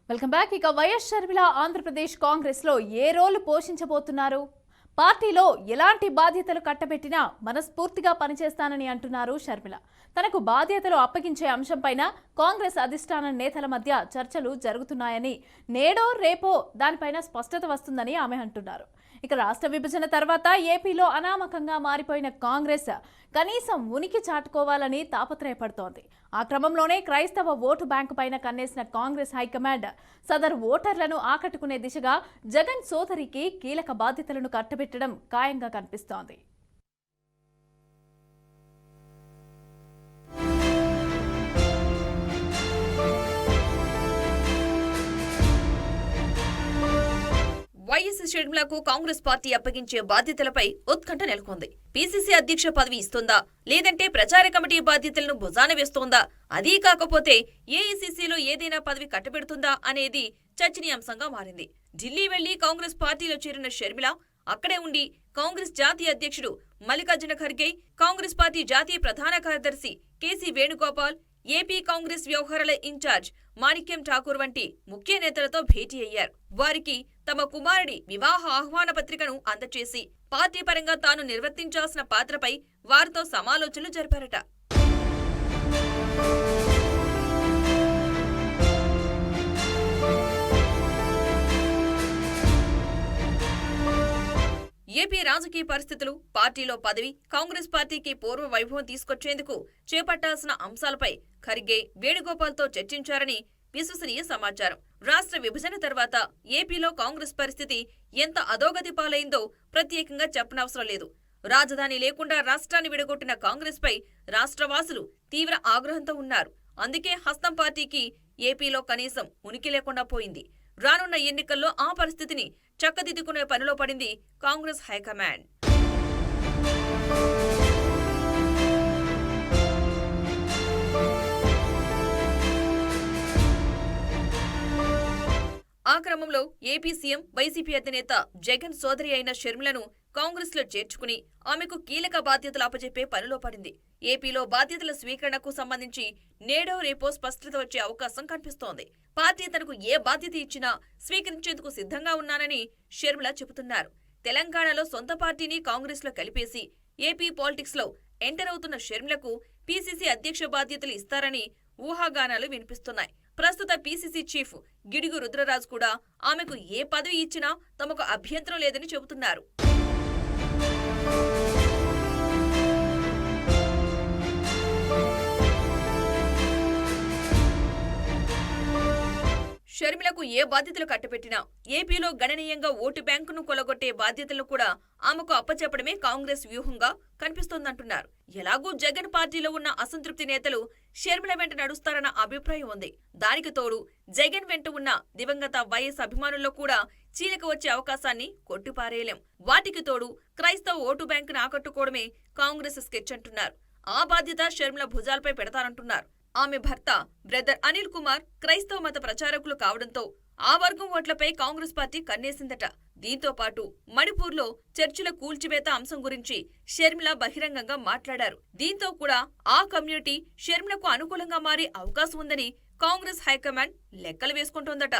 Welcome back. ఇక YS Sharmila Andhra Pradesh Congress లో ఏ role పోషించబోతున్నారు? పార్టీలో ఎలాంటి బాధ్యతలు కట్టబెట్టినా మనస్ఫూర్తిగా పనిచేస్తానని అంటున్నారు షర్మిల. తనకు బాధ్యతలు అప్పగించే అంశంపైన కాంగ్రెస్ అధిష్టాన నేతల మధ్య చర్చలు జరుగుతున్నాయని, నేడో రేపో దానిపైన స్పష్టత వస్తుందని ఆమె అంటున్నారు. ఇక రాష్ట్ర విభజన తర్వాత ఏపీలో అనామకంగా మారిపోయిన కాంగ్రెస్ కనీసం ఉనికి చాటుకోవాలని తాపత్రయపడుతోంది. ఆ క్రమంలోనే క్రైస్తవ ఓటు బ్యాంకు పైన కన్నేసిన కాంగ్రెస్ హైకమాండ్ సదరు ఓటర్లను ఆకట్టుకునే దిశగా జగన్ సోదరికి కీలక బాధ్యతలను కట్టబెట్టడం ఖాయంగా కనిపిస్తోంది. వైఎస్ షర్మిలకు కాంగ్రెస్ పార్టీ అప్పగించే బాధ్యతలపై ఉత్కంఠ నెలకొంది. పీసీసీ అధ్యక్ష పదవి ఇస్తుందా, లేదంటే ప్రచార కమిటీ బాధ్యతలను భుజాన వేస్తోందా, అదీ కాకపోతే ఏఐసీసీలో ఏదైనా పదవి కట్టబెడుతుందా అనేది చర్చనీయాంశంగా మారింది. ఢిల్లీ వెళ్లి కాంగ్రెస్ పార్టీలో చేరిన షర్మిల అక్కడే ఉండి కాంగ్రెస్ జాతీయ అధ్యక్షుడు మల్లికార్జున ఖర్గే, కాంగ్రెస్ పార్టీ జాతీయ ప్రధాన కార్యదర్శి కేసీ వేణుగోపాల్, ఏపీ కాంగ్రెస్ వ్యవహారాల ఇన్ఛార్జ్ మాణిక్యం ఠాకూర్ వంటి ముఖ్య నేతలతో భేటీ అయ్యారు. వారికి తమ కుమారుడి వివాహ ఆహ్వాన పత్రికను అందచేసి పార్టీ పరంగా తాను నిర్వర్తించాల్సిన పాత్రపై వారితో సమాలోచనలు జరిపారట. ఏపీ రాజకీయ పరిస్థితులు, పార్టీలో పదవి, కాంగ్రెస్ పార్టీకి పూర్వ వైభవం తీసుకొచ్చేందుకు చేపట్టాల్సిన అంశాలపై ఖర్గే, వేణుగోపాల్తో చర్చించారని విశ్వసనీయ సమాచారం. రాష్ట్ర విభజన తర్వాత ఏపీలో కాంగ్రెస్ పరిస్థితి ఎంత అధోగతి పాలైందో ప్రత్యేకంగా చెప్పనవసరం లేదు. రాజధాని లేకుండా రాష్ట్రాన్ని విడగొట్టిన కాంగ్రెస్ పై రాష్ట్రవాసులు తీవ్ర ఆగ్రహంతో ఉన్నారు. అందుకే హస్తం పార్టీకి ఏపీలో కనీసం ఉనికి లేకుండా పోయింది. రానున్న ఎన్నికల్లో ఆ పరిస్థితిని చక్కదిద్దుకునే పనిలో పడింది కాంగ్రెస్ హైకమాండ్. ఆ క్రమంలో ఏపీ సీఎం వైసీపీ అధినేత జగన్ సోదరి అయిన షర్మిలను కాంగ్రెస్ లో చేర్చుకుని ఆమెకు కీలక బాధ్యతలు అప్పచెప్పే పనిలో పడింది. ఏపీలో బాధ్యతల స్వీకరణకు సంబంధించి నేడో రేపో స్పష్టత వచ్చే అవకాశం కనిపిస్తోంది. పార్టీ తనకు ఏ బాధ్యత ఇచ్చినా స్వీకరించేందుకు సిద్ధంగా ఉన్నానని షర్మిల చెబుతున్నారు. తెలంగాణలో సొంత పార్టీని కాంగ్రెస్ లో కలిపేసి ఏపీ పాలిటిక్స్ లో ఎంటర్ అవుతున్న షర్మిలకు పీసీసీ అధ్యక్ష బాధ్యతలు ఇస్తారని ఊహాగానాలు వినిపిస్తున్నాయి. ప్రస్తుత పీసీసీ చీఫ్ గిడుగు రుద్రరాజ్ కూడా ఆమెకు ఏ పదవి ఇచ్చినా తమకు అభ్యంతరం లేదని చెబుతున్నారు. షర్మిలకు ఏ బాధ్యతలు కట్టబెట్టినా ఏపీలో గణనీయంగా ఓటు బ్యాంకును కొలగొట్టే బాధ్యతలను కూడా ఆమెకు అప్పచెప్పడమే కాంగ్రెస్ వ్యూహంగా కనిపిస్తోందంటున్నారు. ఎలాగూ జగన్ పార్టీలో ఉన్న అసంతృప్తి నేతలు షర్మిల వెంట నడుస్తారన్న అభిప్రాయం ఉంది. దానికి తోడు జగన్ వెంట ఉన్న దివంగత వైఎస్ అభిమానుల్లో కూడా చీలిక వచ్చే అవకాశాన్ని కొట్టిపారేయలేం. వాటికి తోడు క్రైస్తవ ఓటు బ్యాంకును ఆకట్టుకోవడమే కాంగ్రెస్ స్కెచ్ అంటున్నారు. ఆ బాధ్యత షర్మిల భుజాలపై పెడతారంటున్నారు. ఆమె భర్త బ్రదర్ అనిల్ కుమార్ క్రైస్తవ మత ప్రచారకులు కావడంతో ఆ వర్గం ఓట్లపై కాంగ్రెస్ పార్టీ కన్నేసిందట. దీంతో పాటు మణిపూర్లో చర్చిల కూల్చివేత అంశం గురించి షర్మిల బహిరంగంగా మాట్లాడారు. దీంతో కూడా ఆ కమ్యూనిటీ షర్మిలకు అనుకూలంగా మారే అవకాశం ఉందని కాంగ్రెస్ హైకమాండ్ లెక్కలు వేసుకుంటోందట.